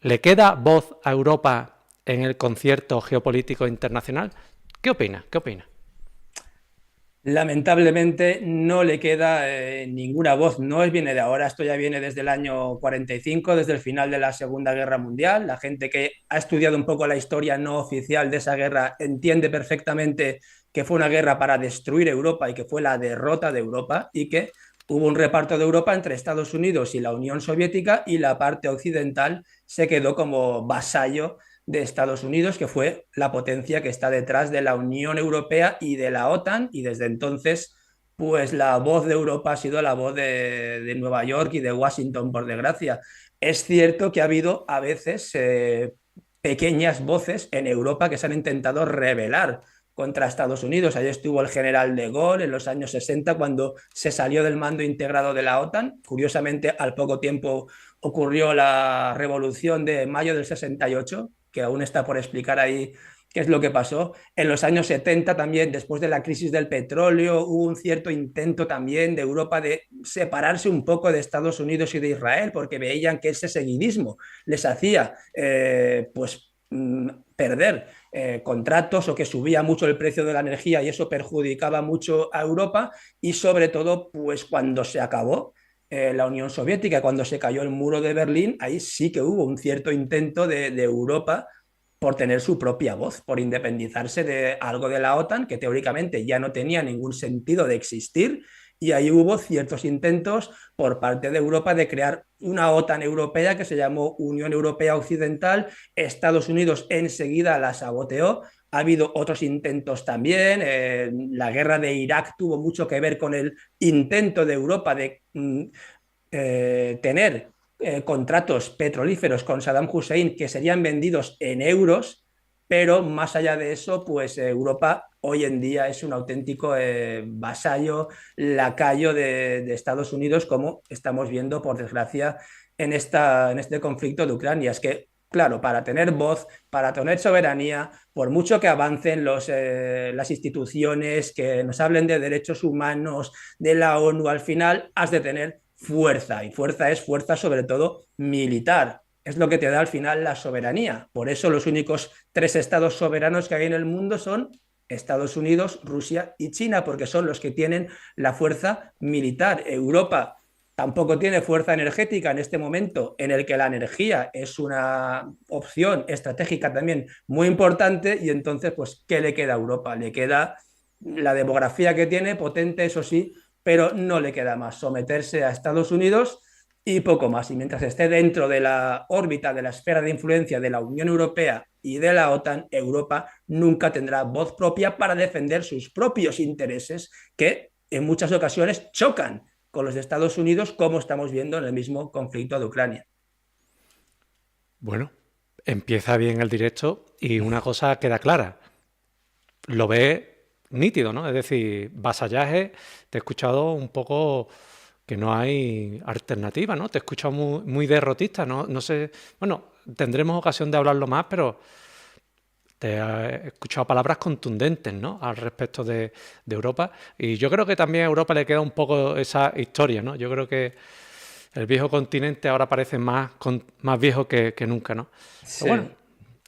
¿Le queda voz a Europa en el concierto geopolítico internacional? ¿Qué opina? ¿Qué opina? Lamentablemente no le queda ninguna voz, no viene de ahora, esto ya viene desde el año 45, desde el final de la Segunda Guerra Mundial. La gente que ha estudiado un poco la historia no oficial de esa guerra entiende perfectamente que fue una guerra para destruir Europa y que fue la derrota de Europa y que hubo un reparto de Europa entre Estados Unidos y la Unión Soviética y la parte occidental se quedó como vasallo de Estados Unidos, que fue la potencia que está detrás de la Unión Europea y de la OTAN, y desde entonces, pues la voz de Europa ha sido la voz de Nueva York y de Washington, por desgracia. Es cierto que ha habido a veces pequeñas voces en Europa que se han intentado rebelar contra Estados Unidos. Ahí estuvo el general de Gaulle en los años 60 cuando se salió del mando integrado de la OTAN. Curiosamente, al poco tiempo ocurrió la revolución de mayo del 68, que aún está por explicar ahí qué es lo que pasó. En los años 70 también, después de la crisis del petróleo, hubo un cierto intento también de Europa de separarse un poco de Estados Unidos y de Israel, porque veían que ese seguidismo les hacía perder contratos o que subía mucho el precio de la energía y eso perjudicaba mucho a Europa y sobre todo pues cuando se acabó la Unión Soviética, cuando se cayó el muro de Berlín, ahí sí que hubo un cierto intento de Europa por tener su propia voz, por independizarse de algo de la OTAN que teóricamente ya no tenía ningún sentido de existir y ahí hubo ciertos intentos por parte de Europa de crear una OTAN europea que se llamó Unión Europea Occidental. Estados Unidos enseguida la saboteó. Ha habido otros intentos también. La guerra de Irak tuvo mucho que ver con el intento de Europa de tener contratos petrolíferos con Saddam Hussein que serían vendidos en euros, pero más allá de eso, pues Europa hoy en día es un auténtico vasallo, lacayo de Estados Unidos, como estamos viendo, por desgracia, en este conflicto de Ucrania. Es que, claro, para tener voz, para tener soberanía, por mucho que avancen las instituciones, que nos hablen de derechos humanos, de la ONU, al final has de tener fuerza, y fuerza es fuerza sobre todo militar. Es lo que te da al final la soberanía. Por eso los únicos tres estados soberanos que hay en el mundo son Estados Unidos, Rusia y China, porque son los que tienen la fuerza militar. Europa tampoco tiene fuerza energética en este momento en el que la energía es una opción estratégica también muy importante y entonces, pues, ¿qué le queda a Europa? Le queda la demografía que tiene, potente, eso sí, pero no le queda más, someterse a Estados Unidos y poco más. Y mientras esté dentro de la órbita, de la esfera de influencia de la Unión Europea y de la OTAN, Europa nunca tendrá voz propia para defender sus propios intereses que en muchas ocasiones chocan con los de Estados Unidos, como estamos viendo en el mismo conflicto de Ucrania. Bueno, empieza bien el directo y una cosa queda clara. Lo ve nítido, ¿no? Es decir, vasallaje, te he escuchado un poco que no hay alternativa, ¿no? Te he escuchado muy derrotista, ¿no? No sé, bueno, tendremos ocasión de hablarlo más, pero te he escuchado palabras contundentes, ¿no? Al respecto de Europa. Y yo creo que también a Europa le queda un poco esa historia, ¿no? Yo creo que el viejo continente ahora parece más viejo que nunca, ¿no? Pero bueno, Sí.